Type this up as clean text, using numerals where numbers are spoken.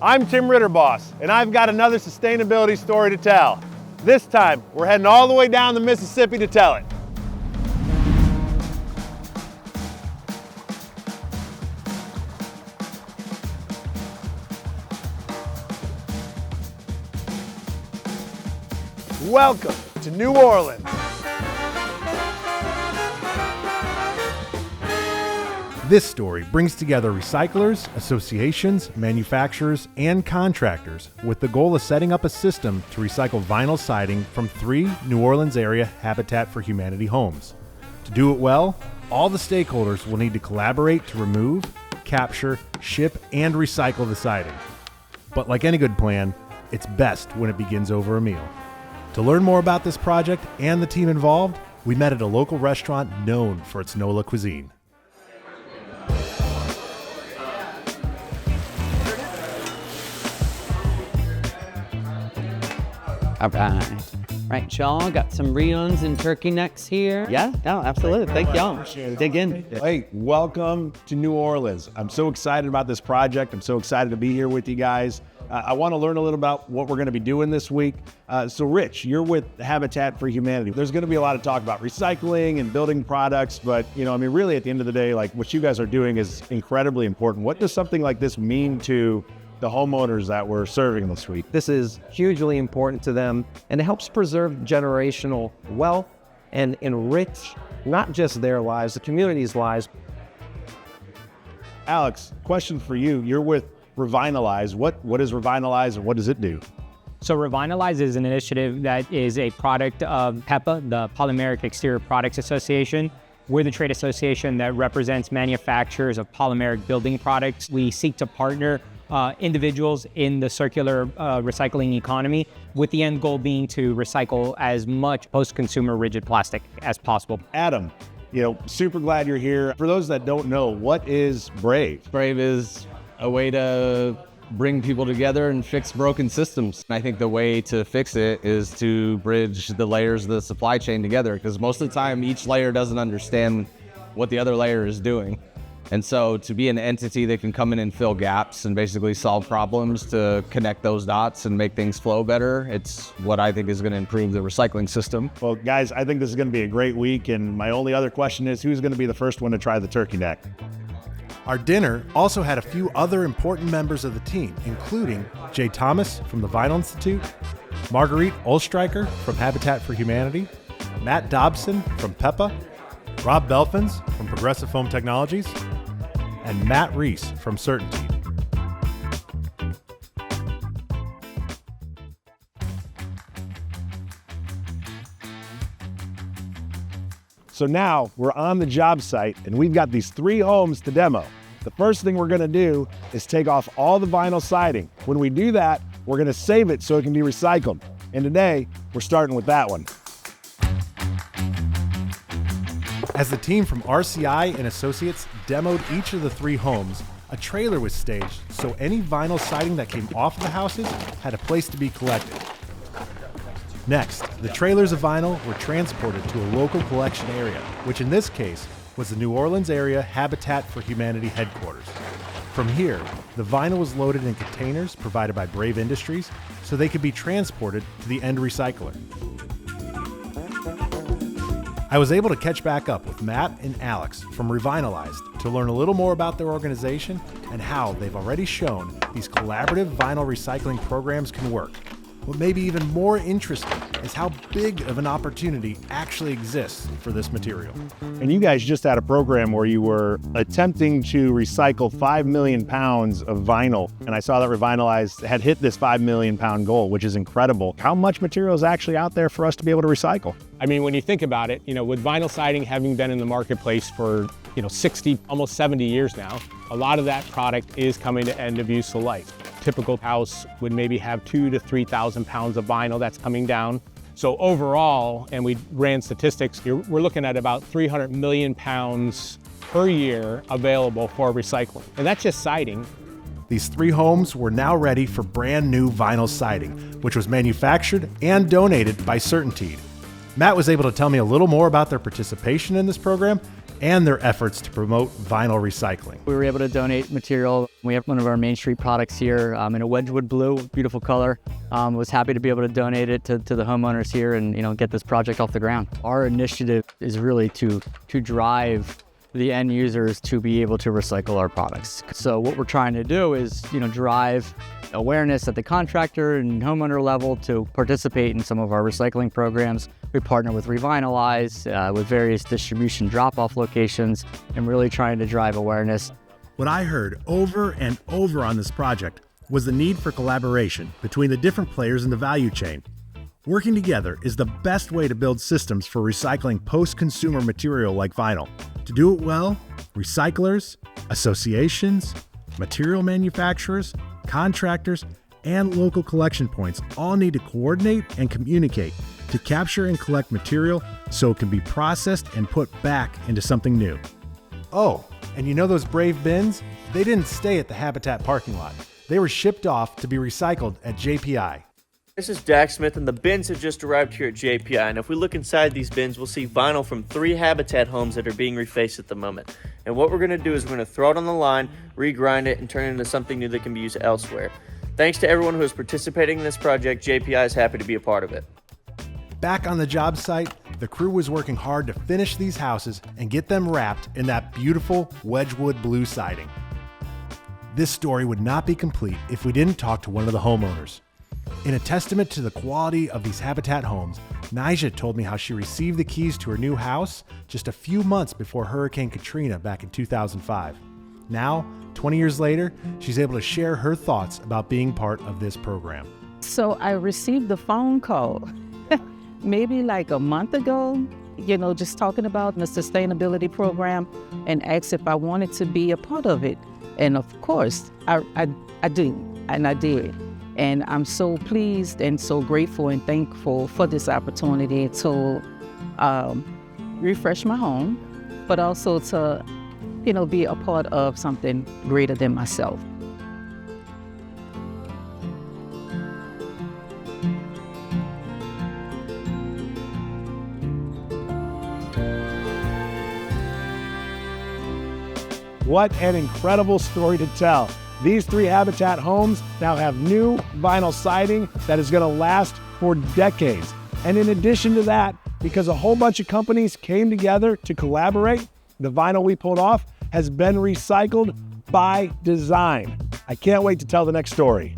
I'm Tim Ritterboss, and I've got another sustainability story to tell. This time, we're heading all the way down the Mississippi to tell it. Welcome to New Orleans. This story brings together recyclers, associations, manufacturers, and contractors with the goal of setting up a system to recycle vinyl siding from 3 New Orleans area Habitat for Humanity homes. To do it well, all the stakeholders will need to collaborate to remove, capture, ship, and recycle the siding. But like any good plan, it's best when it begins over a meal. To learn more about this project and the team involved, we met at a local restaurant known for its NOLA cuisine. All right, y'all, got some Rions and turkey necks here. Yeah, no, absolutely. Thank y'all. Dig in. Hey, welcome to New Orleans. I'm so excited about this project. I'm so excited to be here with you guys. I want to learn a little about what we're going to be doing this week. So Rich, you're with Habitat for Humanity. There's going to be a lot of talk about recycling and building products, but really at the end of the day, like what you guys are doing is incredibly important. What does something like this mean to the homeowners that we're serving this week? This is hugely important to them, and it helps preserve generational wealth and enrich not just their lives, the community's lives. Alex, question for you. You're with Revinylize. What is Revinylize and what does it do? So Revinylize is an initiative that is a product of PEPA, the Polymeric Exterior Products Association. We're the trade association that represents manufacturers of polymeric building products. We seek to partner individuals in the circular recycling economy, with the end goal being to recycle as much post-consumer rigid plastic as possible. Adam, super glad you're here. For those that don't know, what is Brave? Brave is a way to bring people together and fix broken systems. I think the way to fix it is to bridge the layers of the supply chain together, because most of the time each layer doesn't understand what the other layer is doing. And so to be an entity that can come in and fill gaps and basically solve problems to connect those dots and make things flow better, it's what I think is going to improve the recycling system. Well, guys, I think this is going to be a great week. And my only other question is, who's going to be the first one to try the turkey neck? Our dinner also had a few other important members of the team, including Jay Thomas from the Vinyl Institute, Marguerite Olstreicher from Habitat for Humanity, Matt Dobson from PEPA, Rob Belfins from Progressive Foam Technologies, and Matt Reese from Certainty. So now we're on the job site and we've got these 3 homes to demo. The first thing we're going to do is take off all the vinyl siding. When we do that, we're going to save it so it can be recycled. And today, we're starting with that one. As the team from RCI and Associates demoed each of the 3 homes, a trailer was staged so any vinyl siding that came off the houses had a place to be collected. Next, the trailers of vinyl were transported to a local collection area, which in this case was the New Orleans area Habitat for Humanity headquarters. From here, the vinyl was loaded in containers provided by Brave Industries so they could be transported to the end recycler. I was able to catch back up with Matt and Alex from Revinylize to learn a little more about their organization and how they've already shown these collaborative vinyl recycling programs can work. What may be even more interesting is how big of an opportunity actually exists for this material. And you guys just had a program where you were attempting to recycle 5 million pounds of vinyl. And I saw that Revinylize had hit this 5 million pound goal, which is incredible. How much material is actually out there for us to be able to recycle? I mean, when you think about it, with vinyl siding having been in the marketplace for 60, almost 70 years now, a lot of that product is coming to end of useful life. Typical house would maybe have 2,000 to 3,000 pounds of vinyl that's coming down. So overall, and we ran statistics, we're looking at about 300 million pounds per year available for recycling. And that's just siding. These 3 homes were now ready for brand new vinyl siding, which was manufactured and donated by Certainty. Matt was able to tell me a little more about their participation in this program and their efforts to promote vinyl recycling. We were able to donate material. We have one of our Main Street products here in a Wedgwood blue, beautiful color. Was happy to be able to donate it to the homeowners here and get this project off the ground. Our initiative is really to drive the end users to be able to recycle our products. So what we're trying to do is drive awareness at the contractor and homeowner level to participate in some of our recycling programs. We partner with Revinylize with various distribution drop-off locations and really trying to drive awareness. What I heard over and over on this project was the need for collaboration between the different players in the value chain. Working together is the best way to build systems for recycling post-consumer material like vinyl. To do it well, recyclers, associations, material manufacturers, contractors, and local collection points all need to coordinate and communicate to capture and collect material so it can be processed and put back into something new. Oh, and those brave bins? They didn't stay at the Habitat parking lot. They were shipped off to be recycled at JPI. This is Dak Smith, and the bins have just arrived here at JPI. And if we look inside these bins, we'll see vinyl from 3 Habitat homes that are being refaced at the moment. And what we're going to do is we're going to throw it on the line, regrind it, and turn it into something new that can be used elsewhere. Thanks to everyone who is participating in this project. JPI is happy to be a part of it. Back on the job site, the crew was working hard to finish these houses and get them wrapped in that beautiful Wedgwood blue siding. This story would not be complete if we didn't talk to one of the homeowners. In a testament to the quality of these Habitat homes, Nyjah told me how she received the keys to her new house just a few months before Hurricane Katrina back in 2005. Now, 20 years later, she's able to share her thoughts about being part of this program. So I received the phone call maybe like a month ago, just talking about the sustainability program and asked if I wanted to be a part of it. And of course, I do, and I did. And I'm so pleased and so grateful and thankful for this opportunity to refresh my home, but also to, be a part of something greater than myself. What an incredible story to tell. These 3 Habitat homes now have new vinyl siding that is going to last for decades. And in addition to that, because a whole bunch of companies came together to collaborate, the vinyl we pulled off has been recycled by design. I can't wait to tell the next story.